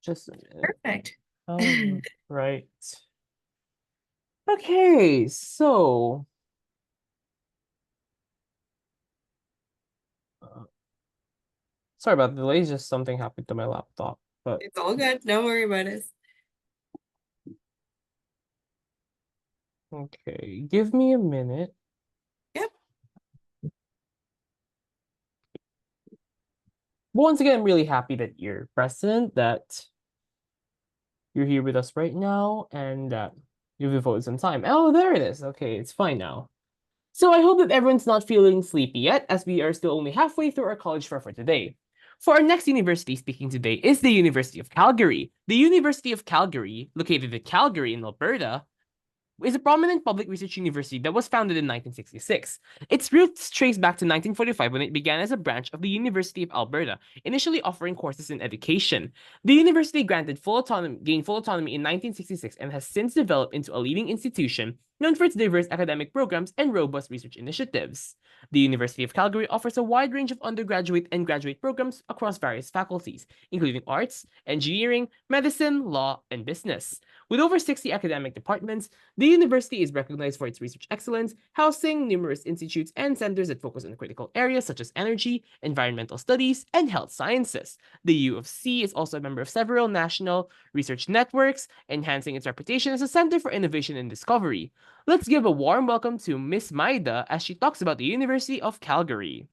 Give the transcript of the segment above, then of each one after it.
Just a minute. Perfect. Right. Okay, so uh, sorry about the delay. Just something happened to my laptop. But It's all good. Don't worry about it. okay, give me a minute. Yep. Once again, I'm really happy that you're present, that you're here with us right now, and that you've devoted some time. Oh, there it is. Okay, it's fine now. So I hope that everyone's not feeling sleepy yet, as we are still only halfway through our college fair for today. For our next university speaking today is the University of Calgary. The University of Calgary, located in Calgary in Alberta, is a prominent public research university that was founded in 1966. Its roots trace back to 1945 when it began as a branch of the University of Alberta, initially offering courses in education. The university gained full autonomy in 1966 and has since developed into a leading institution known for its diverse academic programs and robust research initiatives. The University of Calgary offers a wide range of undergraduate and graduate programs across various faculties, including arts, engineering, medicine, law, and business. With over 60 academic departments, the university is recognized for its research excellence, housing numerous institutes and centers that focus on critical areas such as energy, environmental studies, and health sciences. The U of C is also a member of several national research networks, enhancing its reputation as a center for innovation and discovery. Let's give a warm welcome to Miss Maida as she talks about the University of Calgary.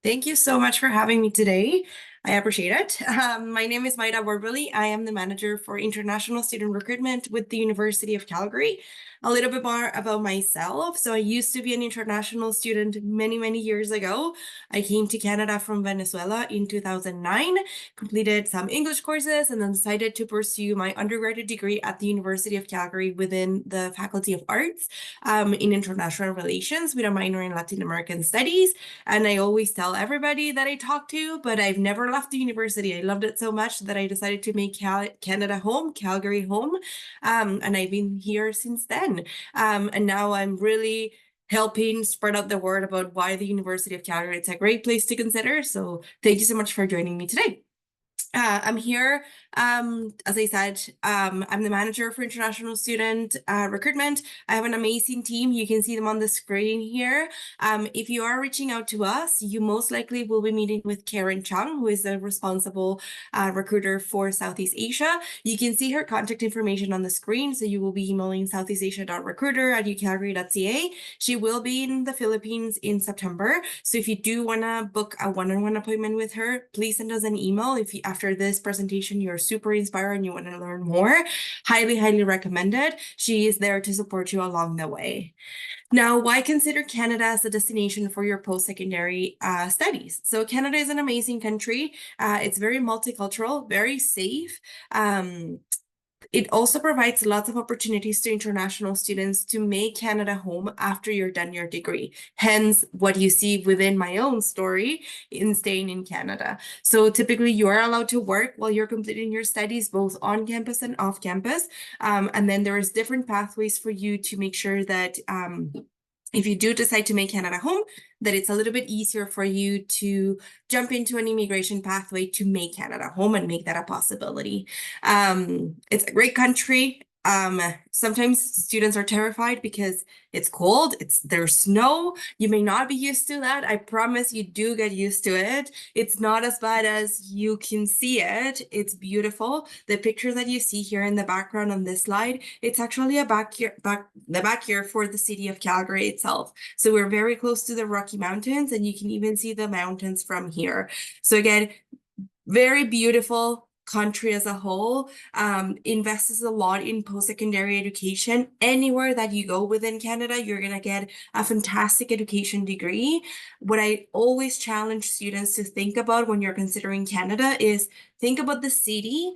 Thank you so much for having me today. I appreciate it. My name is Maida Warbeli. I am the manager for international student recruitment with the University of Calgary. A little bit more about myself. So I used to be an international student many years ago. I came to Canada from Venezuela in 2009, completed some English courses, and then decided to pursue my undergraduate degree at the University of Calgary within the Faculty of Arts in International Relations with a minor in Latin American Studies. And I always tell everybody that I talk to, but I've never left the university. I loved it so much that I decided to make Canada home, Calgary home. And I've been here since then. And now I'm really helping spread out the word about why the University of Calgary it's a great place to consider. So thank you so much for joining me today. I'm here, as I said, I'm the manager for international student recruitment. I have an amazing team. You can see them on the screen here. If you are reaching out to us, you most likely will be meeting with Karen Chung, who is the responsible recruiter for Southeast Asia. You can see her contact information on the screen. So you will be emailing southeastasia.recruiter@ucalgary.ca. She will be in the Philippines in September. So if you do want to book a one-on-one appointment with her, please send us an email. If you, after this presentation, you're super inspired and you want to learn more, highly recommend it. She is there to support you along the way. Now, why consider Canada as a destination for your post-secondary studies? So Canada is an amazing country. It's very multicultural, very safe. It also provides lots of opportunities to international students to make Canada home after you're done your degree. Hence, what you see within my own story in staying in Canada. So typically, you are allowed to work while you're completing your studies, both on campus and off campus. And then there is different pathways for you to make sure that if you do decide to make Canada home, that it's a little bit easier for you to jump into an immigration pathway to make Canada home and make that a possibility. It's a great country. Sometimes students are terrified because it's cold, there's snow. You may not be used to that. I promise you do get used to it. It's not as bad as you can see it. It's beautiful. The picture that you see here in the background on this slide, it's actually the backyard for the city of Calgary itself. So we're very close to the Rocky Mountains, and you can even see the mountains from here. So again, very beautiful country as a whole. Invests a lot in post-secondary education. Anywhere that you go within Canada, you're gonna get a fantastic education degree. What I always challenge students to think about when you're considering Canada is think about the city,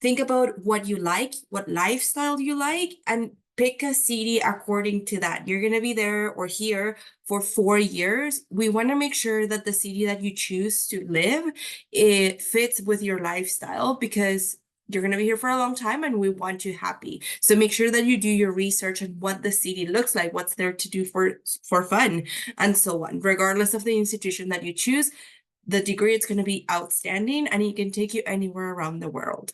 think about what you like, what lifestyle you like, and pick a city according to that. You're going to be there or here for 4 years. We want to make sure that the city that you choose to live, it fits with your lifestyle because you're going to be here for a long time and we want you happy. So make sure that you do your research on what the city looks like, what's there to do for fun, and so on. Regardless of the institution that you choose, the degree is going to be outstanding, and it can take you anywhere around the world.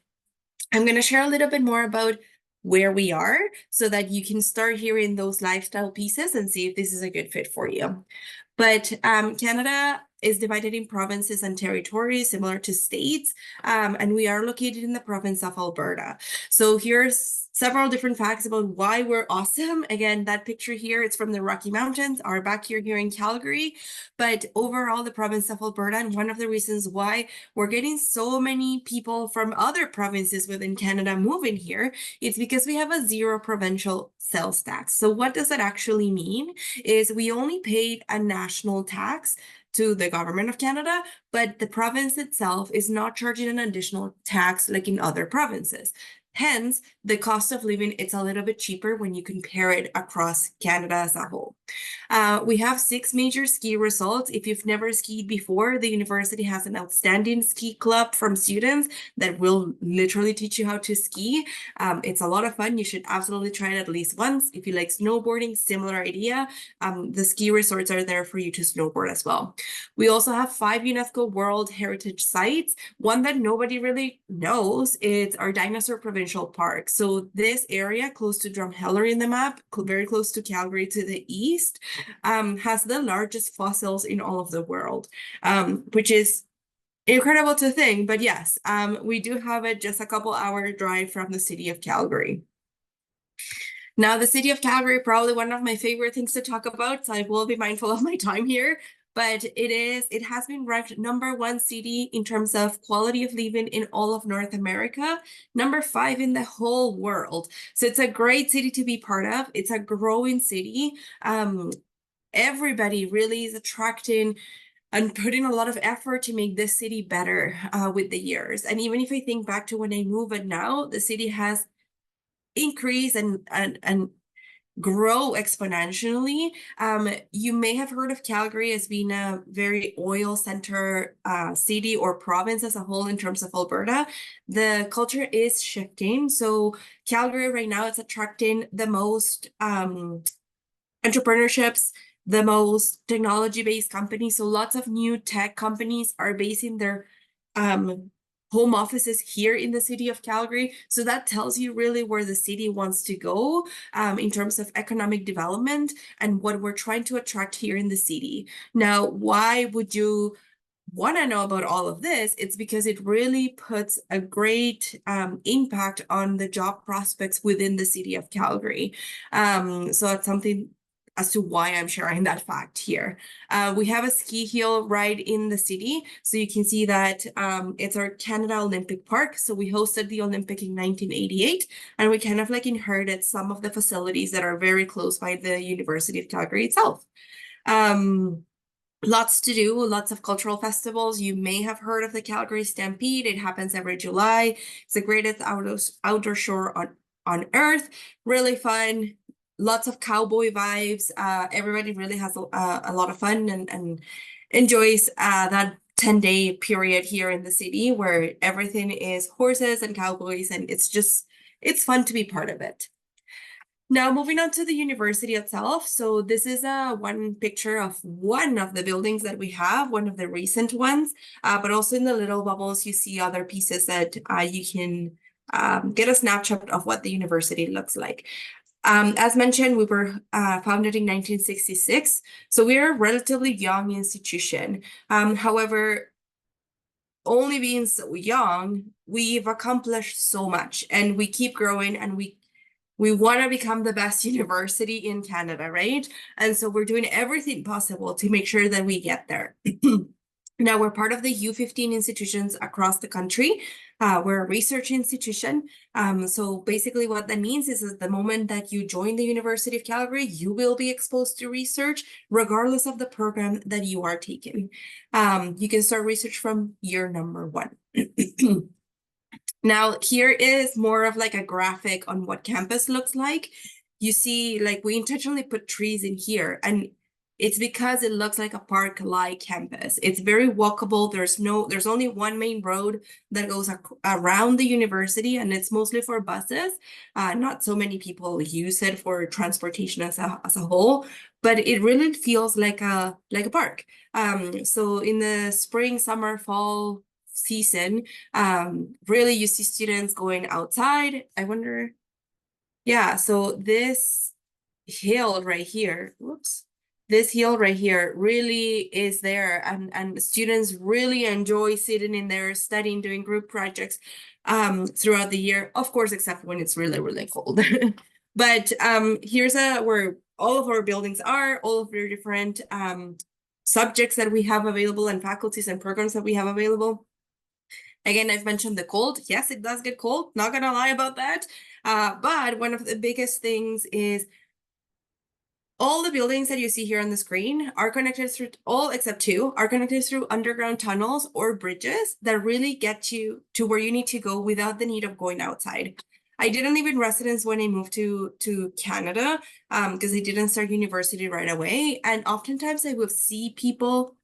I'm going to share a little bit more about where we are so that you can start hearing those lifestyle pieces and see if this is a good fit for you. But Canada is divided in provinces and territories similar to states, and we are located in the province of Alberta. So here's several different facts about why we're awesome. Again, that picture here, it's from the Rocky Mountains, our back here in Calgary. But overall, the province of Alberta, and one of the reasons why we're getting so many people from other provinces within Canada moving here is because we have a zero provincial sales tax. So what does that actually mean? Is we only paid a national tax to the government of Canada, but the province itself is not charging an additional tax like in other provinces. Hence, the cost of living, it's a little bit cheaper when you compare it across Canada as a whole. We have 6 major ski resorts. If you've never skied before, the university has an outstanding ski club from students that will literally teach you how to ski. It's a lot of fun. You should absolutely try it at least once. If you like snowboarding, similar idea. The ski resorts are there for you to snowboard as well. We also have 5 UNESCO World Heritage Sites. One that nobody really knows is our Dinosaur Provincial Park. So this area close to Drumheller in the map, very close to Calgary to the east, has the largest fossils in all of the world, which is incredible to think. But yes, we do have it just a couple hour drive from the city of Calgary. Now, the city of Calgary, probably one of my favorite things to talk about, so I will be mindful of my time here. But it has been ranked #1 city in terms of quality of living in all of North America, #5 in the whole world. So it's a great city to be part of. It's a growing city. Everybody really is attracting and putting a lot of effort to make this city better with the years. And even if I think back to when I moved, and now the city has increased and grow exponentially. You may have heard of Calgary as being a very oil center city or province as a whole in terms of Alberta. The culture is shifting. So Calgary right now is attracting the most entrepreneurships, the most technology-based companies. So lots of new tech companies are basing their home offices here in the city of Calgary. So that tells you really where the city wants to go in terms of economic development and what we're trying to attract here in the city. Now, why would you want to know about all of this? It's because it really puts a great impact on the job prospects within the city of Calgary. So that's something as to why I'm sharing that fact here. We have a ski hill right in the city. So you can see that it's our Canada Olympic Park. So we hosted the Olympic in 1988, and we kind of like inherited some of the facilities that are very close by the University of Calgary itself. Lots to do, lots of cultural festivals. You may have heard of the Calgary Stampede. It happens every July. It's the greatest outdoor show on earth. Really fun. Lots of cowboy vibes. Everybody really has a lot of fun and enjoys that 10-day period here in the city where everything is horses and cowboys, and it's fun to be part of it. Now, moving on to the university itself. So this is one picture of one of the buildings that we have, one of the recent ones, but also in the little bubbles, you see other pieces that you can get a snapshot of what the university looks like. As mentioned, we were founded in 1966, so we're a relatively young institution. However, only being so young, we've accomplished so much, and we keep growing, and we want to become the best university in Canada, right? And so we're doing everything possible to make sure that we get there. Now, we're part of the U15 institutions across the country. We're a research institution. So basically what that means is that the moment that you join the University of Calgary, you will be exposed to research regardless of the program that you are taking. You can start research from year #1. Now, here is more of like a graphic on what campus looks like. You see, like we intentionally put trees in here, and It's because it looks like a park-like campus. It's very walkable. There's only one main road that goes around the university, and it's mostly for buses. Not so many people use it for transportation as a whole, but it really feels like a park. So in the spring, summer, fall season, really you see students going outside. I wonder, yeah, so this hill right here, whoops, this hill right here really is there, and students really enjoy sitting in there, studying, doing group projects throughout the year, of course, except when it's really, really cold. But here's where all of our buildings are, all of the different subjects that we have available and faculties and programs that we have available. Again, I've mentioned the cold. Yes, it does get cold. Not gonna lie about that. But one of the biggest things is all the buildings that you see here on the screen are connected through, all except two, are connected through underground tunnels or bridges that really get you to where you need to go without the need of going outside. I didn't live in residence when I moved to Canada because I didn't start university right away. And oftentimes I would see people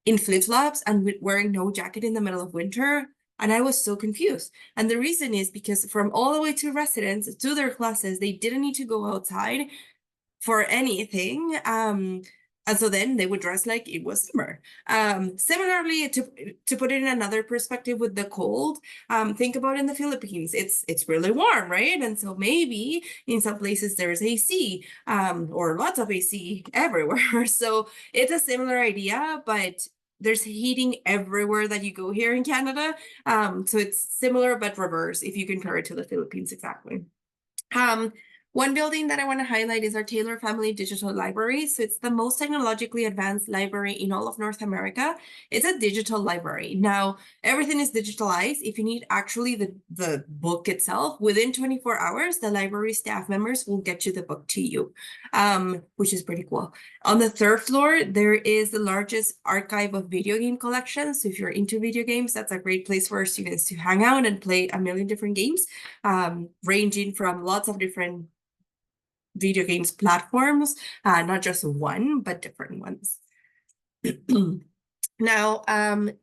in flip-flops and wearing no jacket in the middle of winter. And I was so confused. And the reason is because from all the way to residence to their classes, they didn't need to go outside for anything. And so then they would dress like it was summer. Similarly, to put it in another perspective with the cold, think about in the Philippines, it's really warm, right? And so maybe in some places there's AC, or lots of AC everywhere. So it's a similar idea, but there's heating everywhere that you go here in Canada. So it's similar but reverse if you compare it to the Philippines exactly. One building that I want to highlight is our Taylor Family Digital Library. So it's the most technologically advanced library in all of North America. It's a digital library. Now, everything is digitalized. If you need actually the book itself, within 24 hours, the library staff members will get you the book to you, which is pretty cool. On the third floor, there is the largest archive of video game collections. So if you're into video games, that's a great place for our students to hang out and play a million different games, ranging from lots of different video games platforms, not just one, but different ones. Now,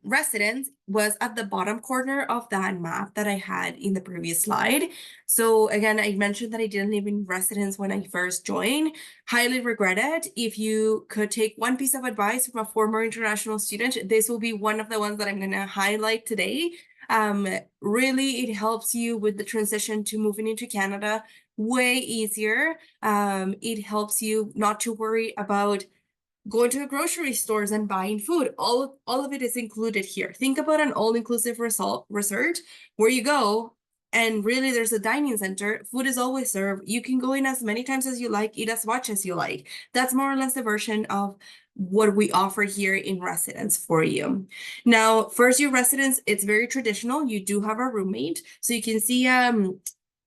residence was at the bottom corner of that map that I had in the previous slide. So again, I mentioned that I didn't live in residence when I first joined. Highly regret it. If you could take one piece of advice from a former international student, this will be one of the ones that I'm going to highlight today. Really, it helps you with the transition to moving into Canada way easier. It helps you not to worry about going to grocery stores and buying food. All of it is included here. Think about an all-inclusive resort where you go and really there's a dining center. Food is always served. You can go in as many times as you like, eat as much as you like. That's more or less the version of what we offer here in residence for you. Now, first year residence, it's very traditional. You do have a roommate. So you can see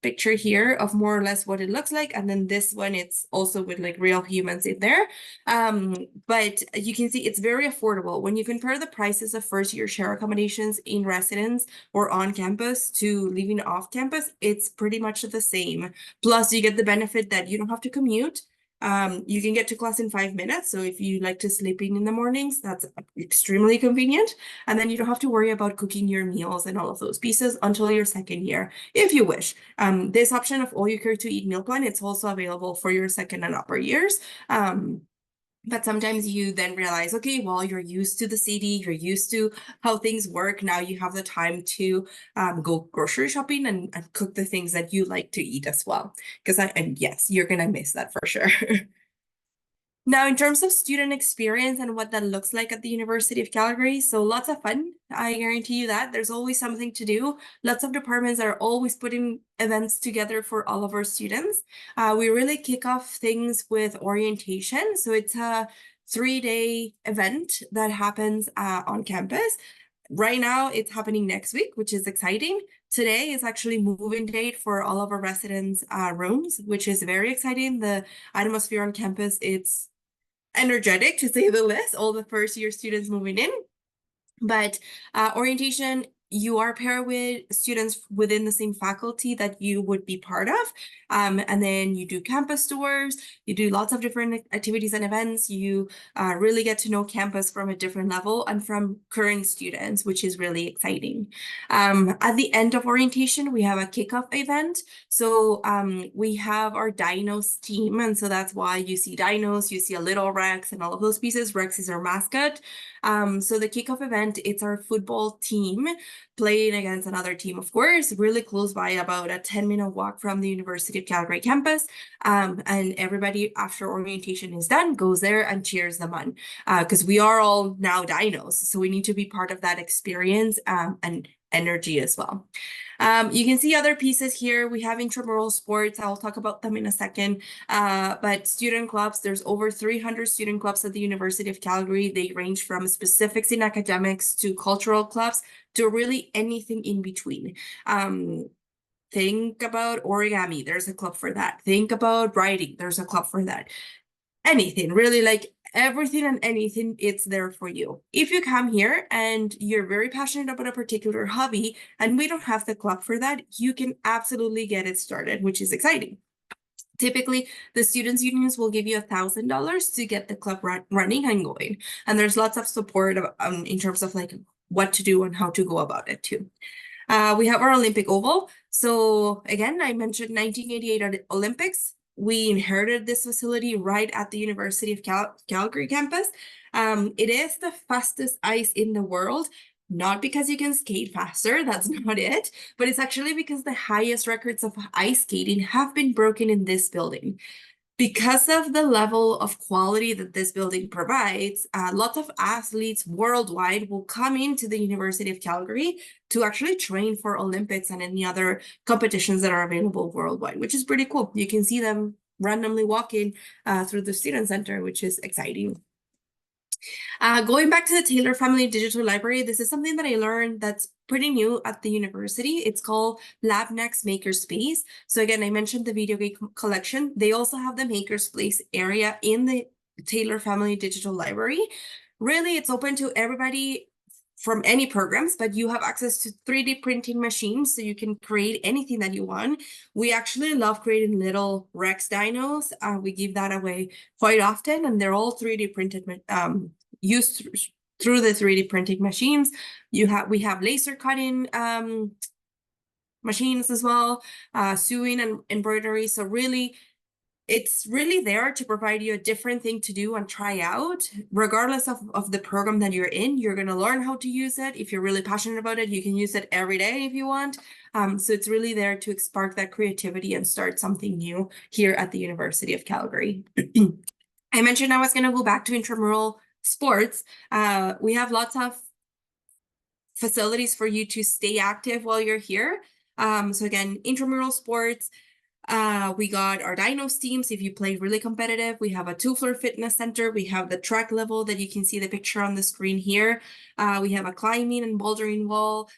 picture here of more or less what it looks like, and then this one, it's also with like real humans in there. But you can see it's very affordable when you compare the prices of first year share accommodations in residence or on campus to living off campus. It's pretty much the same. Plus you get the benefit that you don't have to commute. You can get to class in 5 minutes. So if you like to sleep in the mornings, that's extremely convenient. And then you don't have to worry about cooking your meals and all of those pieces until your second year, if you wish. This option of all you care to eat meal plan, it's also available for your second and upper years. But sometimes you then realize, okay, well, you're used to the city, you're used to how things work. Now you have the time to go grocery shopping and cook the things that you like to eat as well. And yes, you're gonna miss that for sure. Now, in terms of student experience and what that looks like at the University of Calgary, so lots of fun. I guarantee you that. There's always something to do. Lots of departments are always putting events together for all of our students. We really kick off things with orientation. So it's a 3-day event that happens on campus. Right now, it's happening next week, which is exciting. Today is actually move-in date for all of our residents' rooms, which is very exciting. The atmosphere on campus, it's energetic to say the least, all the first year students moving in. But orientation you are paired with students within the same faculty that you would be part of. And then you do campus tours, you do lots of different activities and events. You really get to know campus from a different level and from current students, which is really exciting. At the end of orientation, we have a kickoff event. So we have our dinos team. And so that's why you see dinos, you see a little Rex and all of those pieces. Rex is our mascot. So the kickoff event, it's our football team playing against another team, of course, really close by, about a 10-minute walk from the University of Calgary campus. And everybody, after orientation is done, goes there and cheers them on, because we are all now dinos. So we need to be part of that experience and energy as well. You can see other pieces here. We have intramural sports. I'll talk about them in a second. But student clubs, there's over 300 student clubs at the University of Calgary. They range from specifics in academics to cultural clubs to really anything in between. Think about origami, there's a club for that. Think about writing, there's a club for that. Anything, really, like everything and anything, it's there for you. If you come here and you're very passionate about a particular hobby and we don't have the club for that, you can absolutely get it started, which is exciting. Typically, the students' unions will give you $1,000 to get the club running and going. And there's lots of support in terms of like what to do and how to go about it too. We have our Olympic Oval. So again, I mentioned 1988 Olympics. We inherited this facility right at the University of Calgary campus. It is the fastest ice in the world, not because you can skate faster, that's not it, but it's actually because the highest records of ice skating have been broken in this building. Because of the level of quality that this building provides, lots of athletes worldwide will come into the University of Calgary to actually train for Olympics and any other competitions that are available worldwide, which is pretty cool. You can see them randomly walking through the student center, which is exciting. Going back to the Taylor Family Digital Library, this is something that I learned that's pretty new at the university. It's called LabNext Makerspace. So again, I mentioned the video game collection. They also have the Makerspace area in the Taylor Family Digital Library. Really, it's open to everybody from any programs, but you have access to 3D printing machines, so you can create anything that you want. We actually love creating little Rex dinos. We give that away quite often, and they're all 3D printed, used through the 3D printing machines. We have laser cutting machines as well, sewing and embroidery. So really, it's really there to provide you a different thing to do and try out. Regardless of the program that you're in, you're going to learn how to use it. If you're really passionate about it, you can use it every day if you want. So it's really there to spark that creativity and start something new here at the University of Calgary. I mentioned I was going to go back to intramural sports. We have lots of facilities for you to stay active while you're here. So again, intramural sports, we got our dinos teams. If you play really competitive, we have a 2-floor fitness center. We have the track level that you can see the picture on the screen here. We have a climbing and bouldering wall.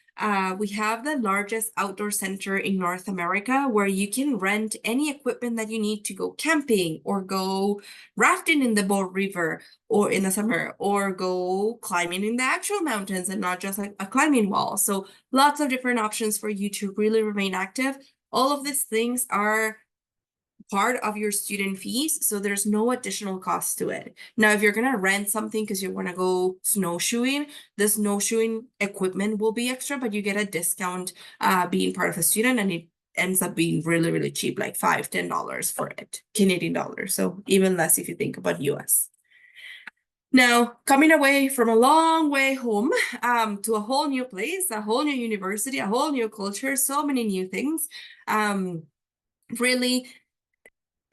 We have the largest outdoor center in North America where you can rent any equipment that you need to go camping or go rafting in the Bow River or in the summer, or go climbing in the actual mountains and not just like a climbing wall. So lots of different options for you to really remain active. All of these things are part of your student fees, so there's no additional cost to it. Now, if you're going to rent something because you want to go snowshoeing, the snowshoeing equipment will be extra, but you get a discount being part of a student, and it ends up being really, really cheap, like $5, $10 for it, Canadian dollars. So even less if you think about US. Now, coming away from a long way home to a whole new place, a whole new university, a whole new culture, so many new things. Really,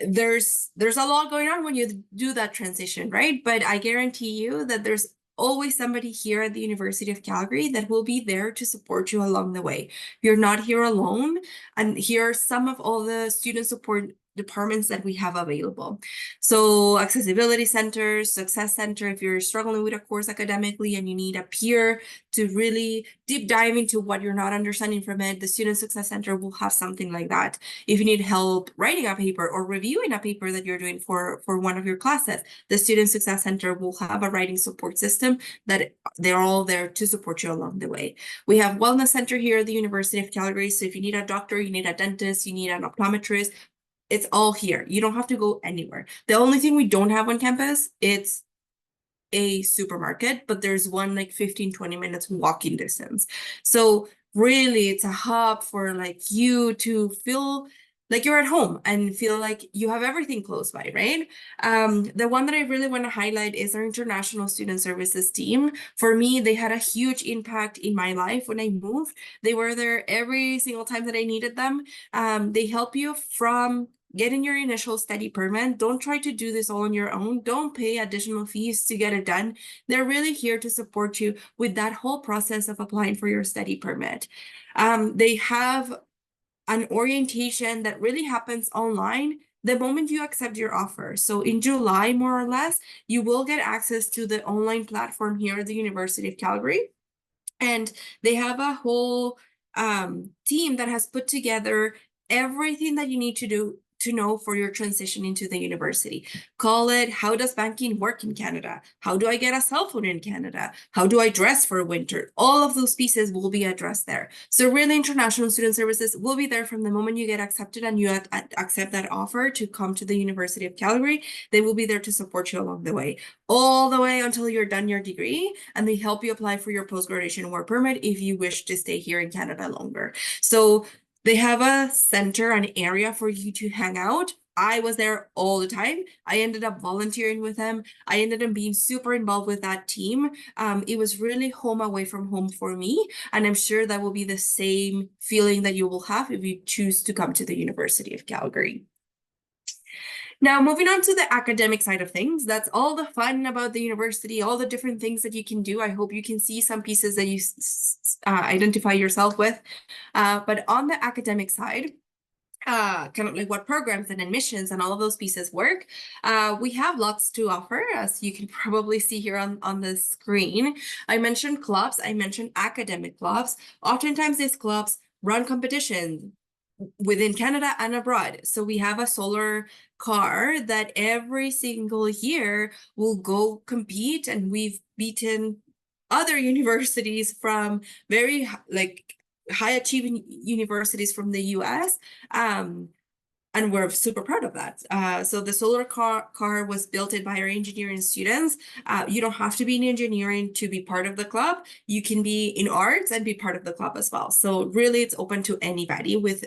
there's a lot going on when you do that transition, right? But I guarantee you that there's always somebody here at the University of Calgary that will be there to support you along the way. You're not here alone. And here are some of all the student support departments that we have available. So accessibility center, success center, if you're struggling with a course academically and you need a peer to really deep dive into what you're not understanding from it, the Student Success Center will have something like that. If you need help writing a paper or reviewing a paper that you're doing for one of your classes, the Student Success Center will have a writing support system that they're all there to support you along the way. We have Wellness Center here at the University of Calgary. So if you need a doctor, you need a dentist, you need an optometrist, it's all here. You don't have to go anywhere. The only thing we don't have on campus, it's a supermarket, but there's one like 15-20 minutes walking distance. So really it's a hub for like you to feel like you're at home and feel like you have everything close by, right? The one that I really want to highlight is our International Student Services team. For me, they had a huge impact in my life when I moved. They were there every single time that I needed them. They help you from getting your initial study permit. Don't try to do this all on your own. Don't pay additional fees to get it done. They're really here to support you with that whole process of applying for your study permit. They have an orientation that really happens online the moment you accept your offer. So in July, more or less, you will get access to the online platform here at the University of Calgary. And they have a whole team that has put together everything that you need to do to know for your transition into the university. Call it, how does banking work in Canada? How do I get a cell phone in Canada? How do I dress for winter? All of those pieces will be addressed there. So really, International Student Services will be there from the moment you get accepted and you accept that offer to come to the University of Calgary. They will be there to support you along the way, all the way until you're done your degree, and they help you apply for your post-graduation work permit if you wish to stay here in Canada longer. So they have a center, an area for you to hang out. I was there all the time. I ended up volunteering with them. I ended up being super involved with that team. It was really home away from home for me. And I'm sure that will be the same feeling that you will have if you choose to come to the University of Calgary. Now, moving on to the academic side of things, that's all the fun about the university, all the different things that you can do. I hope you can see some pieces that you identify yourself with. But on the academic side, kind of like what programs and admissions and all of those pieces work. We have lots to offer, as you can probably see here on the screen. I mentioned clubs, I mentioned academic clubs. Oftentimes these clubs run competitions within Canada and abroad. So we have a solar car that every single year will go compete, and we've beaten other universities from very like high achieving universities from the US. And we're super proud of that. So the solar car was built by our engineering students. You don't have to be in engineering to be part of the club. You can be in arts and be part of the club as well. So really, it's open to anybody with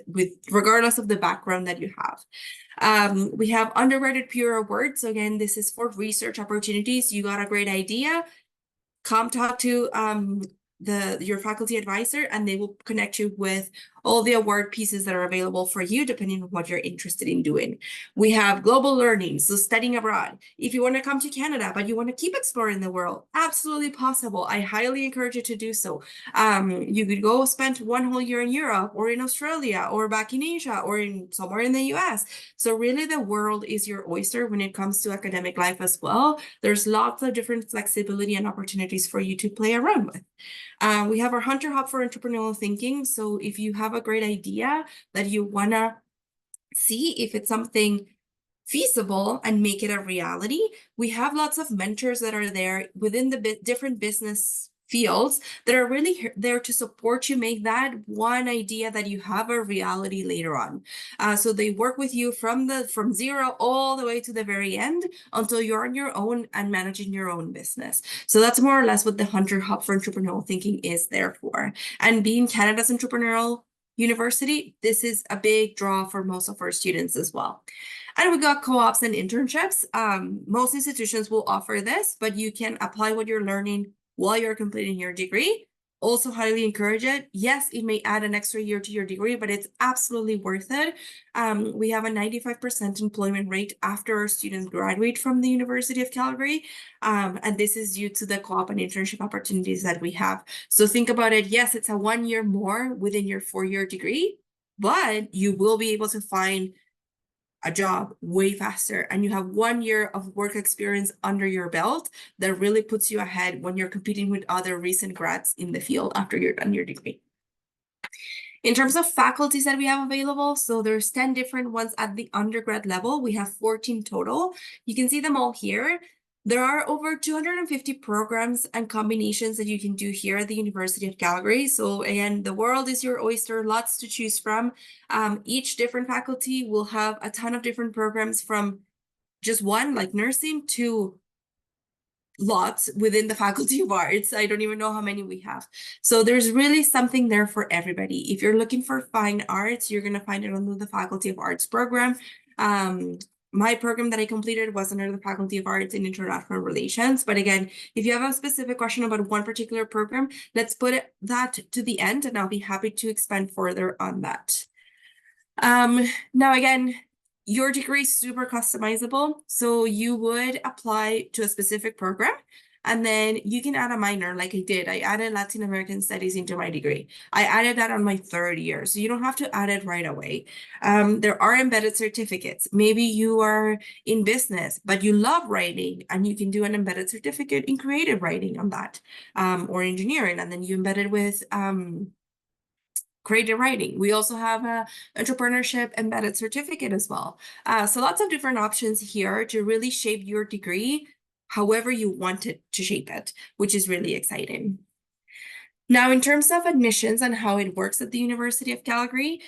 regardless of the background that you have. We have undergraduate peer awards. So again, this is for research opportunities. You got a great idea, come talk to your faculty advisor, and they will connect you with all the award pieces that are available for you depending on what you're interested in doing. We have global learning, so studying abroad. If you want to come to Canada but you want to keep exploring the world, absolutely possible. I highly encourage you to do so. You could go spend one whole year in Europe or in Australia or back in Asia or in somewhere in the US. So really, the world is your oyster when it comes to academic life as well. There's lots of different flexibility and opportunities for you to play around with. We have our Hunter Hub for entrepreneurial thinking. So if you have a great idea that you want to see if it's something feasible and make it a reality, we have lots of mentors that are there within the different business fields that are really there to support you make that one idea that you have a reality later on. So they work with you from zero all the way to the very end until you're on your own and managing your own business. So that's more or less what the Hunter Hub for entrepreneurial thinking is there for. And being Canada's entrepreneurial university, this is a big draw for most of our students as well. And we got co-ops and internships. Most institutions will offer this, but you can apply what you're learning while you're completing your degree. Also highly encourage it. Yes, it may add an extra year to your degree, but it's absolutely worth it. We have a 95% employment rate after our students graduate from the University of Calgary. And this is due to the co-op and internship opportunities that we have. So think about it. Yes, it's a 1 year more within your 4-year degree, but you will be able to find a job way faster, and you have 1 year of work experience under your belt that really puts you ahead when you're competing with other recent grads in the field after you're done your degree. In terms of faculties that we have available, so there's 10 different ones at the undergrad level. We have 14 total. You can see them all here. There are over 250 programs and combinations that you can do here at the University of Calgary. So again, the world is your oyster, lots to choose from. Each different faculty will have a ton of different programs, from just one, like nursing, to lots within the Faculty of Arts. I don't even know how many we have. So there's really something there for everybody. If you're looking for fine arts, you're going to find it under the Faculty of Arts program. My program that I completed was under the Faculty of Arts in International Relations. But again, if you have a specific question about one particular program, let's put that to the end, and I'll be happy to expand further on that. Now, again, your degree is super customizable. So you would apply to a specific program, and then you can add a minor like I did. I added Latin American Studies into my degree. I added that on my 3rd year, so you don't have to add it right away. There are embedded certificates. Maybe you are in business, but you love writing, and you can do an embedded certificate in creative writing on that, or engineering, and then you embed it with creative writing. We also have a entrepreneurship embedded certificate as well. So lots of different options here to really shape your degree however you want it to shape it, which is really exciting. Now, in terms of admissions and how it works at the University of Calgary,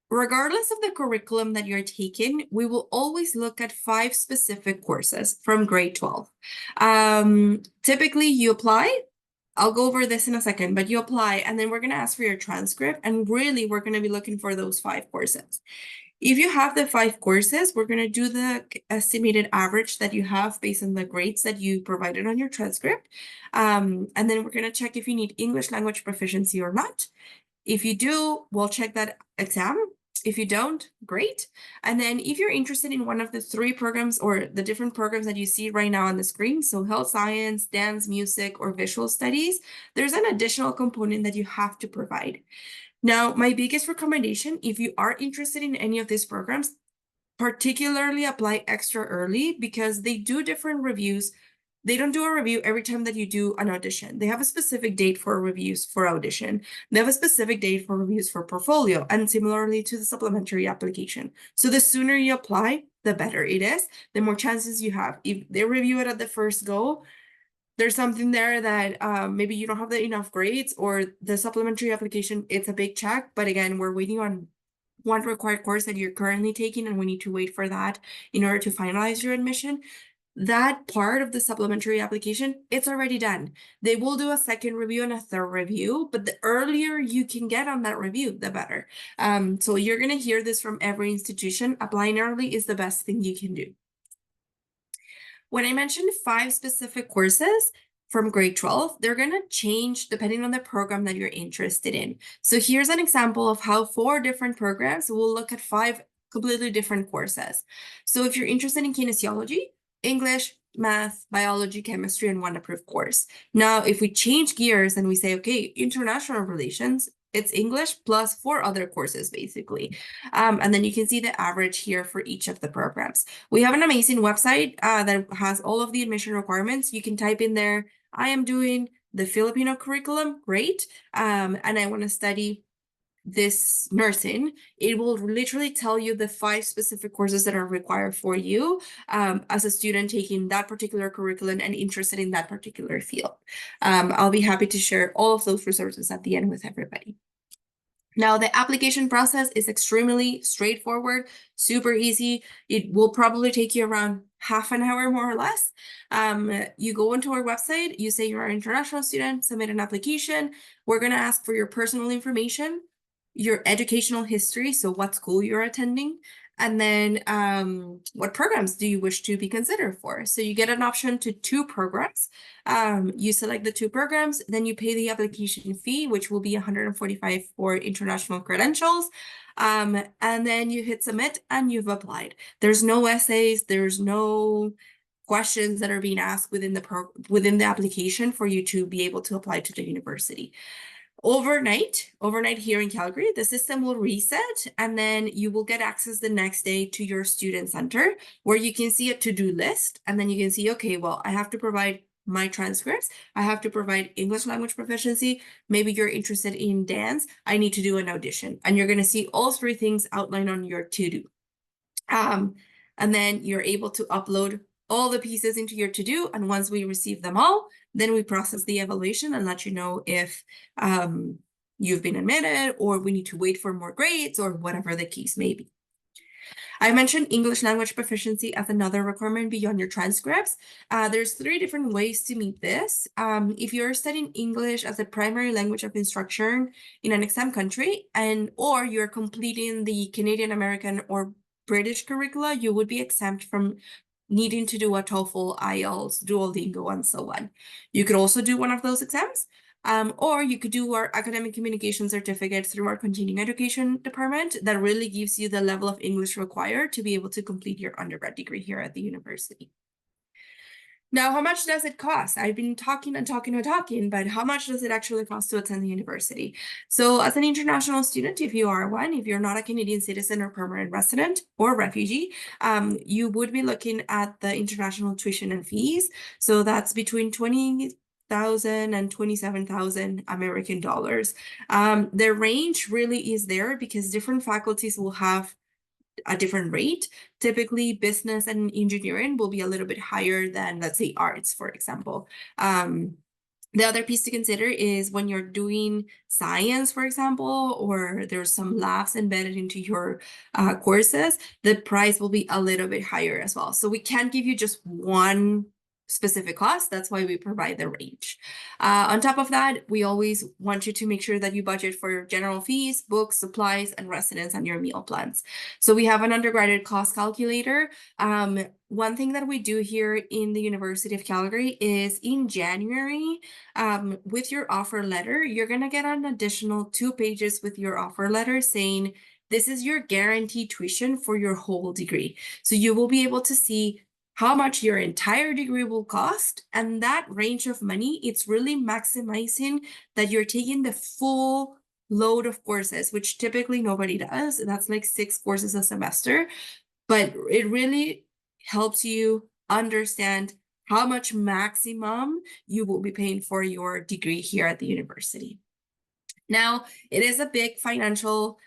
regardless of the curriculum that you're taking, we will always look at 5 specific courses from grade 12. Typically, you apply. I'll go over this in a second, but you apply, and then we're going to ask for your transcript, and really we're going to be looking for those 5 courses. If you have the 5 courses, we're going to do the estimated average that you have based on the grades that you provided on your transcript. And then we're going to check if you need English language proficiency or not. If you do, we'll check that exam. If you don't, great. And then if you're interested in one of the 3 programs or the different programs that you see right now on the screen, so health science, dance, music, or visual studies, there's an additional component that you have to provide. Now, my biggest recommendation, if you are interested in any of these programs, particularly apply extra early, because they do different reviews. They don't do a review every time that you do an audition. They have a specific date for reviews for audition. They have a specific date for reviews for portfolio, and similarly to the supplementary application. So the sooner you apply, the better it is, the more chances you have. If they review it at the first go, there's something there that maybe you don't have enough grades, or the supplementary application, it's a big check. But again, we're waiting on one required course that you're currently taking, and we need to wait for that in order to finalize your admission. That part of the supplementary application, it's already done. They will do a second review and a 3rd review, but the earlier you can get on that review, the better. So you're going to hear this from every institution. Applying early is the best thing you can do. When I mentioned 5 specific courses from grade 12, they're going to change depending on the program that you're interested in. So here's an example of how 4 different programs will look at 5 completely different courses. So if you're interested in kinesiology, English, math, biology, chemistry, and one approved course. Now, if we change gears and we say, okay, international relations, it's English plus 4 other courses, basically. And then you can see the average here for each of the programs. We have an amazing website that has all of the admission requirements. You can type in there, I am doing the Filipino curriculum, great, and I want to study this nursing. It will literally tell you the 5 specific courses that are required for you as a student taking that particular curriculum and interested in that particular field. I'll be happy to share all of those resources at the end with everybody. Now, the application process is extremely straightforward, super easy. It will probably take you around half an hour, more or less. You go into our website, you say you're an international student, submit an application. We're going to ask for your personal information, your educational history, so what school you're attending, and then what programs do you wish to be considered for. So you get an option to 2 programs. You select the 2 programs, then you pay the application fee, which will be $145 for international credentials. And then you hit submit and you've applied. There's no essays, there's no questions that are being asked within the application for you to be able to apply to the university. Overnight here in Calgary, the system will reset and then you will get access the next day to your student center where you can see a to-do list and then you can see, okay, well, I have to provide my transcripts. I have to provide English language proficiency. Maybe you're interested in dance. I need to do an audition. And you're going to see all three things outlined on your to-do. And then you're able to upload all the pieces into your to-do. And once we receive them all, then we process the evaluation and let you know if you've been admitted or we need to wait for more grades or whatever the case may be. I mentioned English language proficiency as another requirement beyond your transcripts. There's 3 different ways to meet this. If you're studying English as a primary language of instruction in an exam country or you're completing the Canadian, American, or British curricula, you would be exempt from needing to do a TOEFL, IELTS, Duolingo, and so on. You could also do one of those exams. Or you could do our academic communication certificate through our continuing education department that really gives you the level of English required to be able to complete your undergrad degree here at the university. Now, how much does it cost? I've been talking, but how much does it actually cost to attend the university? So as an international student, if you are one, if you're not a Canadian citizen or permanent resident or refugee, you would be looking at the international tuition and fees. So that's between 20,000 and 27,000 American dollars. The range really is there because different faculties will have a different rate. Typically, business and engineering will be a little bit higher than, let's say, arts, for example. The other piece to consider is when you're doing science, for example, or there's some labs embedded into your courses, the price will be a little bit higher as well. So we can't give you just one specific cost. That's why we provide the range. On top of that, we always want you to make sure that you budget for your general fees, books, supplies, and residence and your meal plans. So we have an undergraduate cost calculator. One thing that we do here in the University of Calgary is in January, with your offer letter, you're going to get an additional 2 pages with your offer letter saying, this is your guaranteed tuition for your whole degree. So you will be able to see how much your entire degree will cost. And that range of money, it's really maximizing that you're taking the full load of courses, which typically nobody does. That's like 6 courses a semester. But it really helps you understand how much maximum you will be paying for your degree here at the university. Now, it is a big financial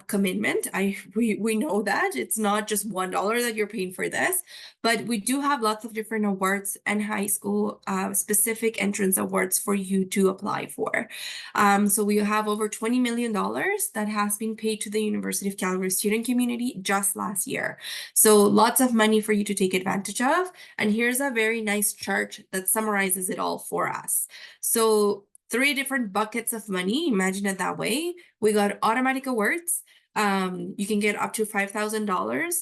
commitment. We know that it's not just $1 that you're paying for this, but we do have lots of different awards and high school specific entrance awards for you to apply for. So we have over $20 million that has been paid to the University of Calgary student community just last year. So lots of money for you to take advantage of. And here's a very nice chart that summarizes it all for us. So 3 different buckets of money. Imagine it that way. We got automatic awards. You can get up to $5,000.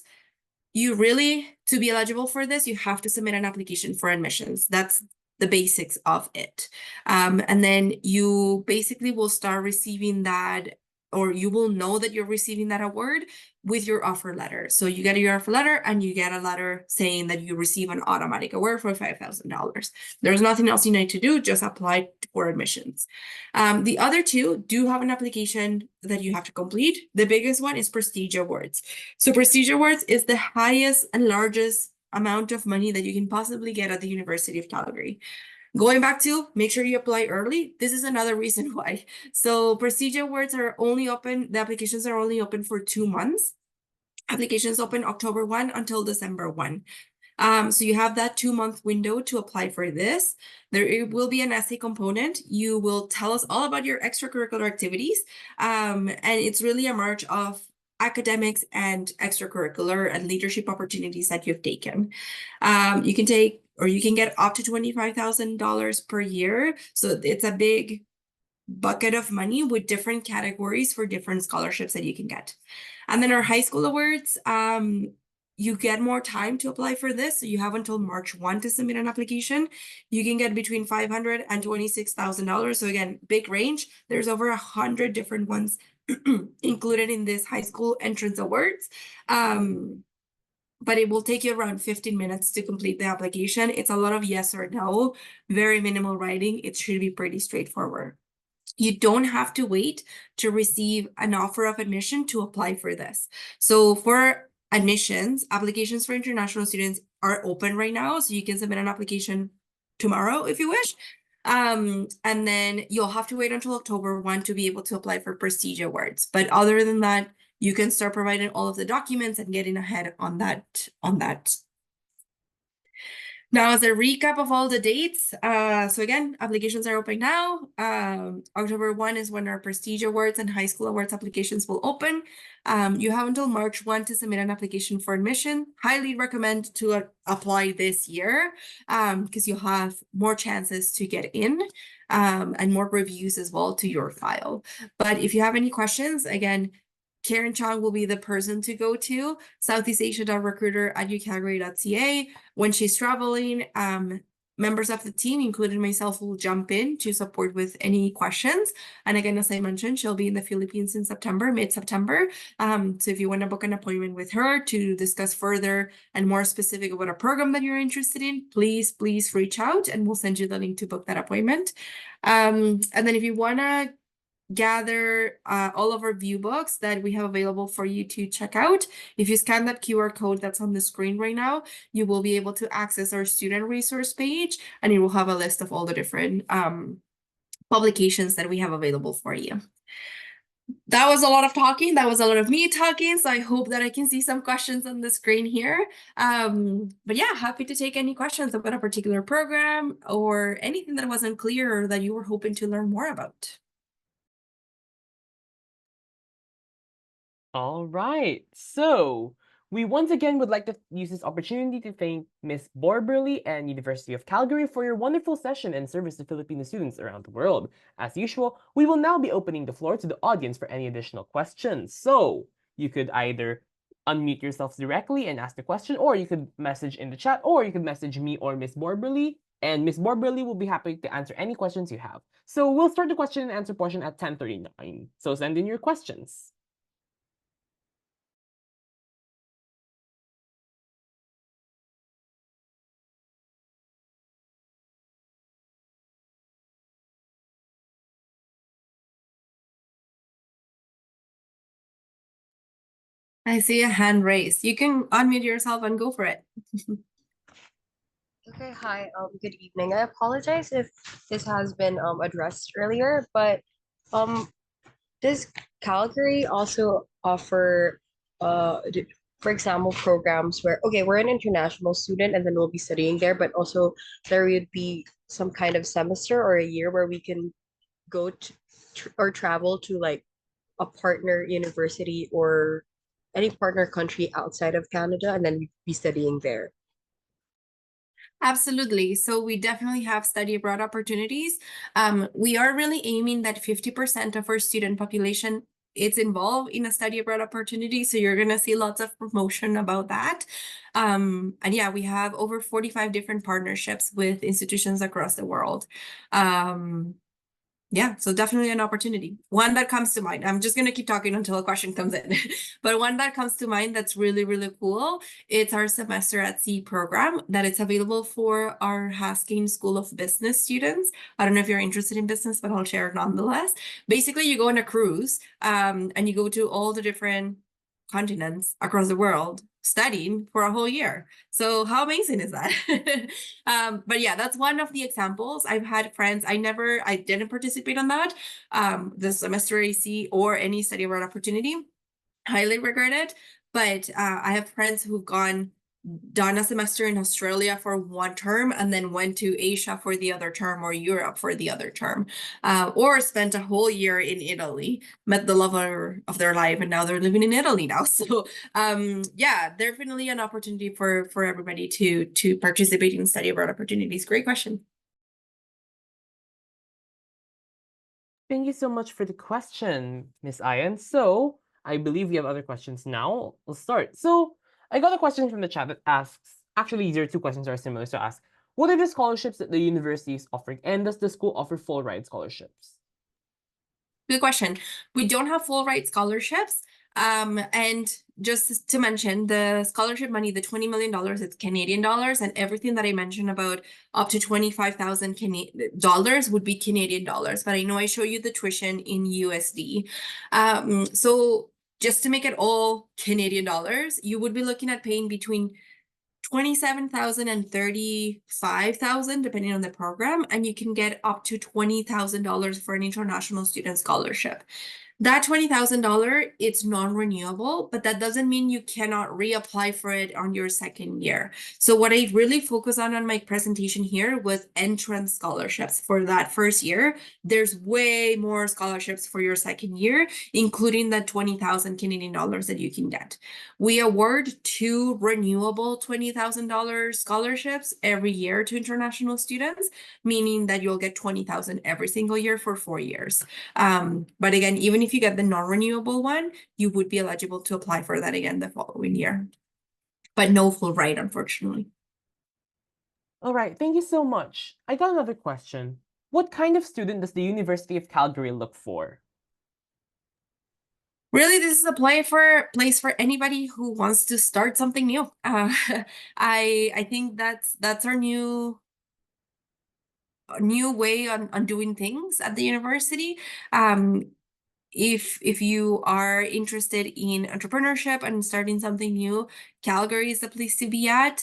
You really, to be eligible for this, you have to submit an application for admissions. That's the basics of it. And then you basically will start receiving that, or you will know that you're receiving that award with your offer letter. So you get your offer letter and you get a letter saying that you receive an automatic award for $5,000. There's nothing else you need to do, just apply for admissions. The other 2 do have an application that you have to complete. The biggest one is Prestige Awards. So Prestige Awards is the highest and largest amount of money that you can possibly get at the University of Calgary. Going back to make sure you apply early. This is another reason why. So Prestige Awards are only open, the applications are only open for 2 months. Applications open October 1 until December 1. So you have that 2-month window to apply for this. There will be an essay component. You will tell us all about your extracurricular activities. And it's really a merge of academics and extracurricular and leadership opportunities that you've taken. You can take, or you can get up to $25,000 per year. So it's a big bucket of money with different categories for different scholarships that you can get. And then our high school awards, you get more time to apply for this. So you have until March 1 to submit an application. You can get between $500 and $26,000. So again, big range. There's over 100 different ones included in this high school entrance awards. But it will take you around 15 minutes to complete the application. It's a lot of yes or no, very minimal writing. It should be pretty straightforward. You don't have to wait to receive an offer of admission to apply for this. So for admissions, applications for international students are open right now. So you can submit an application tomorrow if you wish. And then you'll have to wait until October 1 to be able to apply for Prestige Awards. But other than that, you can start providing all of the documents and getting ahead on that Now, as a recap of all the dates, so again, applications are open now. October 1 is when our Prestige Awards and High School Awards applications will open. You have until March 1 to submit an application for admission. Highly recommend to apply this year because you'll have more chances to get in and more reviews as well to your file. But if you have any questions, again, Karen Chong will be the person to go to, southeastasia.recruiter@ucalgary.ca. When she's traveling, members of the team, including myself, will jump in to support with any questions. And again, as I mentioned, she'll be in the Philippines in September, mid-September. So if you want to book an appointment with her to discuss further and more specific about a program that you're interested in, please reach out and we'll send you the link to book that appointment. And then if you want to gather all of our view books that we have available for you to check out. If you scan that QR code that's on the screen right now, you will be able to access our student resource page, and it will have a list of all the different publications that we have available for you. That was a lot of talking. That was a lot of me talking. So I hope that I can see some questions on the screen here. But yeah, happy to take any questions about a particular program or anything that wasn't clear or that you were hoping to learn more about. All right. So we once again would like to use this opportunity to thank Ms. Borberly and University of Calgary for your wonderful session and service to Filipino students around the world. As usual, we will now be opening the floor to the audience for any additional questions. So you could either unmute yourselves directly and ask the question, or you could message in the chat, or you could message me or Ms. Borberly, and Ms. Borberly will be happy to answer any questions you have. So we'll start the question and answer portion at 10:39. So send in your questions. I see a hand raised. You can unmute yourself and go for it. Okay, hi, good evening. I apologize if this has been addressed earlier, but um does Calgary also offer for example programs where we're an international student and then we'll be studying there, but also there would be some kind of semester or a year where we can go to or travel to like a partner university or any partner country outside of Canada and then we'd be studying there. Absolutely. So we definitely have study abroad opportunities. We are really aiming that 50% of our student population is involved in a study abroad opportunity. So you're going to see lots of promotion about that. And yeah, we have over 45 different partnerships with institutions across the world. Yeah, so definitely an opportunity. One that comes to mind, I'm just going to keep talking until a question comes in, but one that comes to mind that's really, really cool, it's our Semester at Sea program that it's available for our Haskins School of Business students. I don't know if you're interested in business, but I'll share it nonetheless. Basically, you go on a cruise and you go to all the different continents across the world studying for a whole year. So how amazing is that? But yeah, that's one of the examples. I've had friends, I didn't participate on that, the semester AC or any study abroad opportunity. Highly regret it. But I have friends who've done a semester in Australia for one term and then went to Asia for the other term or Europe for the other term, or spent a whole year in Italy, met the lover of their life, and now they're living in Italy now. So yeah, definitely an opportunity for everybody to participate in study abroad opportunities. Great question. Thank you so much for the question, Miss Ayan. So I believe we have other questions now. We'll start. So I got a question from the chat that asks, actually, there are two questions that are similar. So ask, what are the scholarships that the university is offering? And does the school offer full ride scholarships? Good question. We don't have full ride scholarships. And just to mention, the scholarship money, the $20 million, it's Canadian dollars, and everything that I mentioned about up to $25,000 would be Canadian dollars. But I know I show you the tuition in USD. So just to make it all Canadian dollars, you would be looking at paying between 27,000 and 35,000, depending on the program, and you can get up to $20,000 for an international student scholarship. That $20,000, it's non-renewable, but that doesn't mean you cannot reapply for it on your second year. So what I really focus on my presentation here was entrance scholarships for that first year. There's way more scholarships for your second year, including the 20,000 Canadian dollars that you can get. We award 2 renewable $20,000 scholarships every year to international students, meaning that you'll get 20,000 every single year for 4 years. But again, even if you get the non-renewable one, you would be eligible to apply for that again the following year. But no full ride, unfortunately. All right, thank you so much. I got another question. What kind of student does the University of Calgary look for? Really, this is a place for anybody who wants to start something new. I think that's our new way on doing things at the university. If you are interested in entrepreneurship and starting something new, Calgary is the place to be at.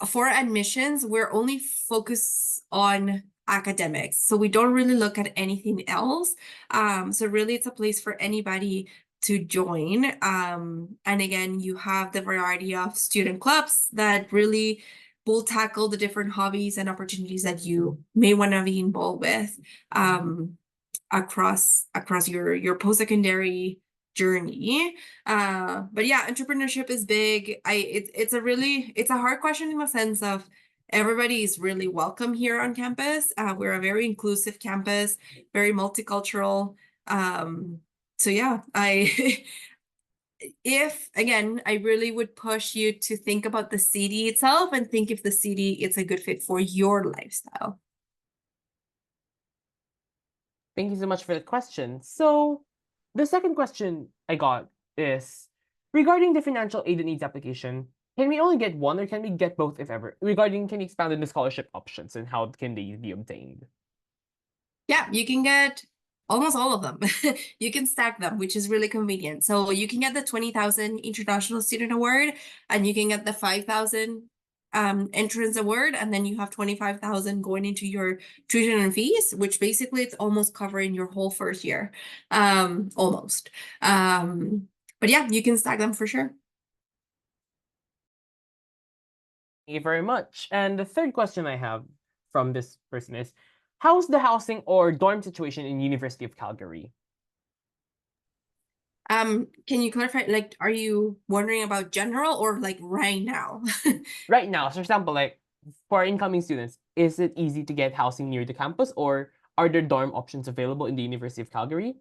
For admissions, we're only focused on academics, so we don't really look at anything else. So really, it's a place for anybody to join. And again, you have the variety of student clubs that really will tackle the different hobbies and opportunities that you may want to be involved with across your post-secondary journey. But yeah, entrepreneurship is big. It's a hard question in the sense of everybody is really welcome here on campus. We're a very inclusive campus, very multicultural. So yeah, I really would push you to think about the city itself and think if the city is a good fit for your lifestyle. Thank you so much for the question. So, the second question I got is regarding the financial aid and needs application. Can we only get one or can we get both if ever? Regarding, can you expand on the scholarship options and how can they be obtained? Yeah, you can get almost all of them. You can stack them, which is really convenient. So you can get the 20,000 International Student Award, and you can get the 5,000 entrance award, and then you have 25,000 going into your tuition and fees, which basically it's almost covering your whole first year. Almost. But yeah, you can stack them for sure. Thank you very much. And the third question I have from this person is, how's the housing or dorm situation in University of Calgary? Can you clarify, like, are you wondering about general or like right now? Right now, so for example, like for incoming students, is it easy to get housing near the campus or are there dorm options available in the University of Calgary?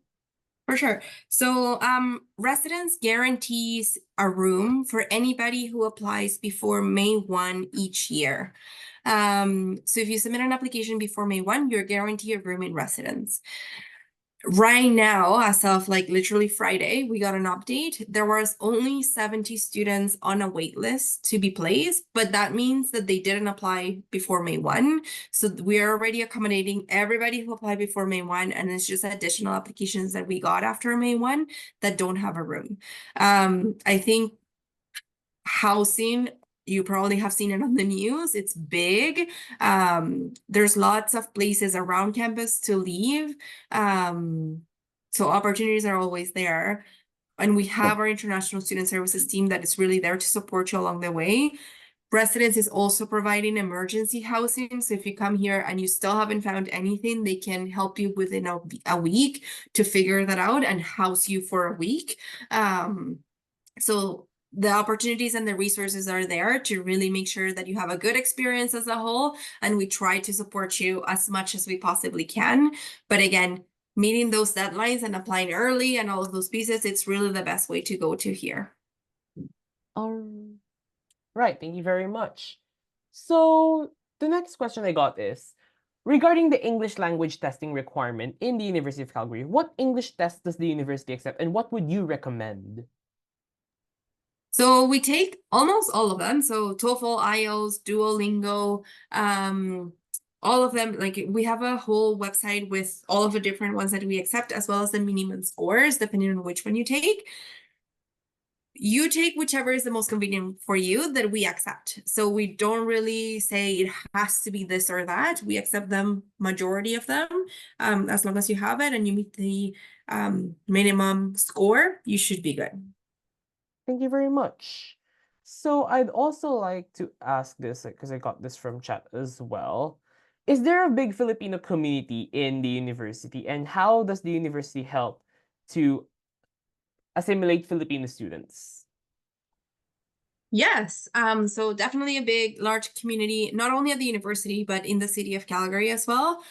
For sure. So residence guarantees a room for anybody who applies before May 1 each year. So if you submit an application before May 1, you're guaranteed a room in residence. Right now, as of like literally Friday, we got an update. There was only 70 students on a wait list to be placed, but that means that they didn't apply before May 1. So we are already accommodating everybody who applied before May 1, and it's just additional applications that we got after May 1 that don't have a room. I think housing, you probably have seen it on the news. It's big. There's lots of places around campus to leave. So opportunities are always there. And we have our international student services team that is really there to support you along the way. Residence is also providing emergency housing. So if you come here and you still haven't found anything, they can help you within a week to figure that out and house you for a week. So the opportunities and the resources are there to really make sure that you have a good experience as a whole, and we try to support you as much as we possibly can. But again, meeting those deadlines and applying early and all of those pieces, it's really the best way to go to here. Right, thank you very much. So the next question I got is, Regarding the English language testing requirement in the University of Calgary, what English test does the university accept and what would you recommend? So we take almost all of them. So TOEFL, IELTS, Duolingo, all of them. Like we have a whole website with all of the different ones that we accept, as well as the minimum scores, depending on which one you take. You take whichever is the most convenient for you that we accept. So we don't really say it has to be this or that. We accept them, majority of them, as long as you have it and you meet the minimum score, you should be good. Thank you very much. So I'd also like to ask this because I got this from chat as well. Is there a big Filipino community in the university, and how does the university help to assimilate Filipino students? Yes, so definitely a big, large community, not only at the university, but in the city of Calgary as well.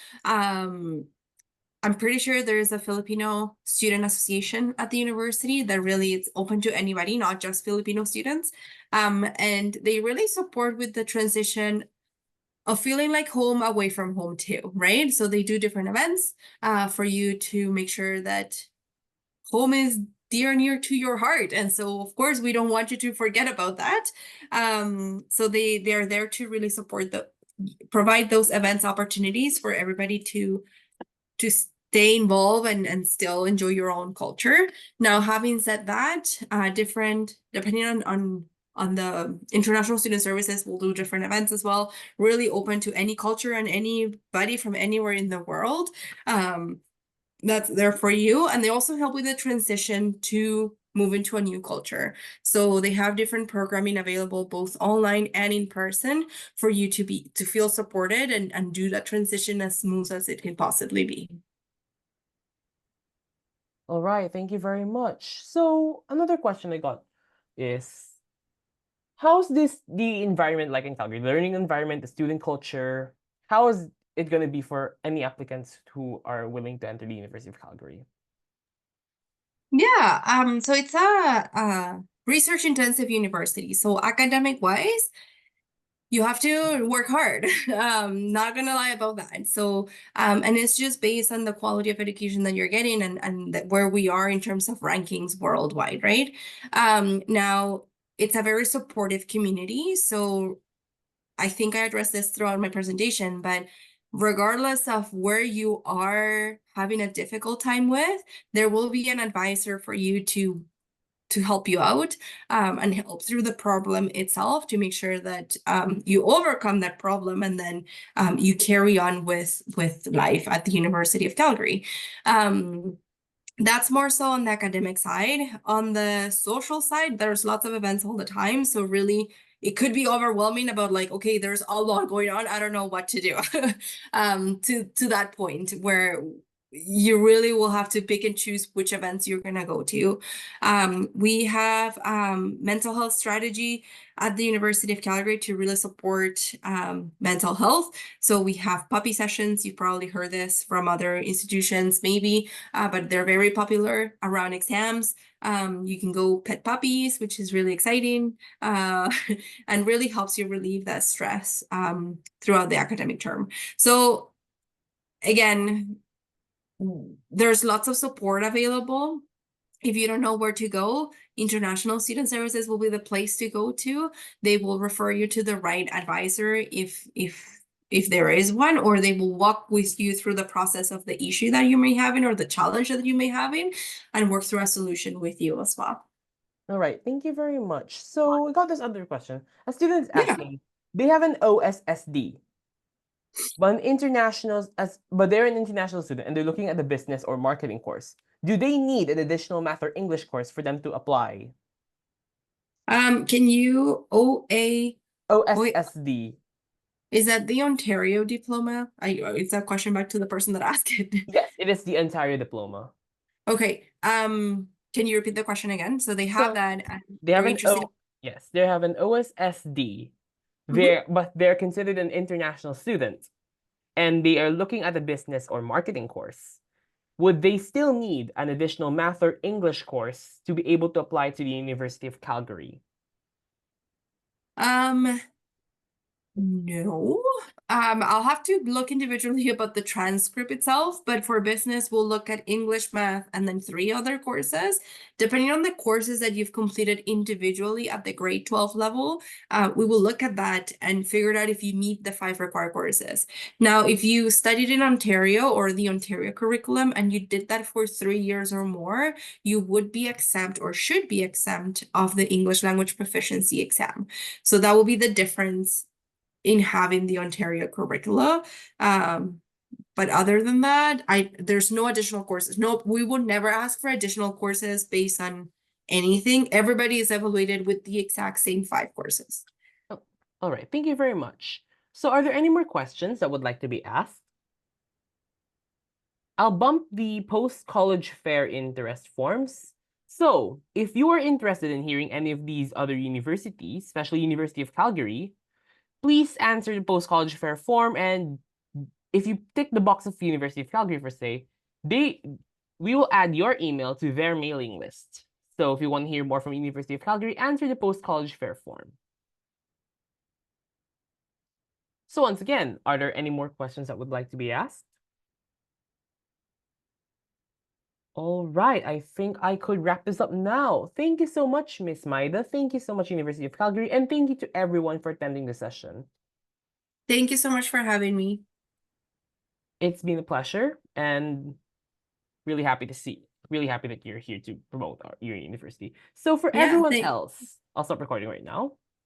I'm pretty sure there's a Filipino student association at the university that really is open to anybody, not just Filipino students. And they really support with the transition of feeling like home away from home too, right? So they do different events for you to make sure that home is dear near to your heart. And so of course we don't want you to forget about that. So they're there to really provide those events opportunities for everybody to stay involved and still enjoy your own culture. Now, having said that, different depending on the international student services, we'll do different events as well. Really open to any culture and anybody from anywhere in the world. That's there for you, and they also help with the transition to move into a new culture. So they have different programming available both online and in person for you to feel supported and do that transition as smooth as it can possibly be. All right, thank you very much. So another question I got is, how's the environment like in Calgary? The learning environment, the student culture, how is it going to be for any applicants who are willing to enter the University of Calgary? Yeah, so it's a research intensive university. So academic wise, you have to work hard. Not gonna lie about that. So, and it's just based on the quality of education that you're getting and where we are in terms of rankings worldwide, right? Now it's a very supportive community. So I think I addressed this throughout my presentation, but regardless of where you are having a difficult time with, there will be an advisor for you to help you out and help through the problem itself to make sure that you overcome that problem and then you carry on with life at the University of Calgary. That's more so on the academic side. On the social side, there's lots of events all the time. So really, it could be overwhelming about like, okay, there's a lot going on. I don't know what to do. To that point where you really will have to pick and choose which events you're gonna go to. We have mental health strategy at the University of Calgary to really support mental health. So we have puppy sessions. You've probably heard this from other institutions, maybe, but they're very popular around exams. You can go pet puppies, which is really exciting, and really helps you relieve that stress throughout the academic term. So again, there's lots of support available. If you don't know where to go, International Student Services will be the place to go to. They will refer you to the right advisor if there is one, or they will walk with you through the process of the issue that you may have in or the challenge that you may have in and work through a solution with you as well. All right, thank you very much. So we got this other question. A student is Yeah. asking, they have an OSSD, but they're an international student and they're looking at the business or marketing course. Do they need an additional math or English course for them to apply? Can you OSSD. is that the Ontario diploma? Is that question back to the person that asked it? Yes, it is the Ontario diploma. Okay. Can you repeat the question again? So they have that. They have they're interested. yes, they have an OSSD. Mhm. But they're considered an international student, and they are looking at a business or marketing course. Would they still need an additional math or English course to be able to apply to the University of Calgary? No. I'll have to look individually about the transcript itself, but for business, we'll look at English, math, and then 3 other courses. Depending on the courses that you've completed individually at the grade 12 level, we will look at that and figure out if you meet the 5 required courses. Now, if you studied in Ontario or the Ontario curriculum and you did that for 3 years or more, you would be exempt or should be exempt of the English language proficiency exam. So that will be the difference in having the Ontario curricula. But other than that, there's no additional courses. No, we would never ask for additional courses based on anything. Everybody is evaluated with the exact same 5 courses. Oh, all right. Thank you very much. So are there any more questions that would like to be asked? I'll bump the post-college fair interest forms. So if you are interested in hearing any of these other universities, especially University of Calgary, please answer the post-college fair form, and if you tick the box of University of Calgary for say, we will add your email to their mailing list. So if you want to hear more from University of Calgary, answer the post-college fair form. So once again, are there any more questions that would like to be asked? All right, I think I could wrap this up now. Thank you so much, Miss Maida. Thank you so much, University of Calgary, and thank you to everyone for attending the session. Thank you so much for having me. It's been a pleasure, and really happy that you're here to promote your university. So for everyone else, I'll stop recording right now.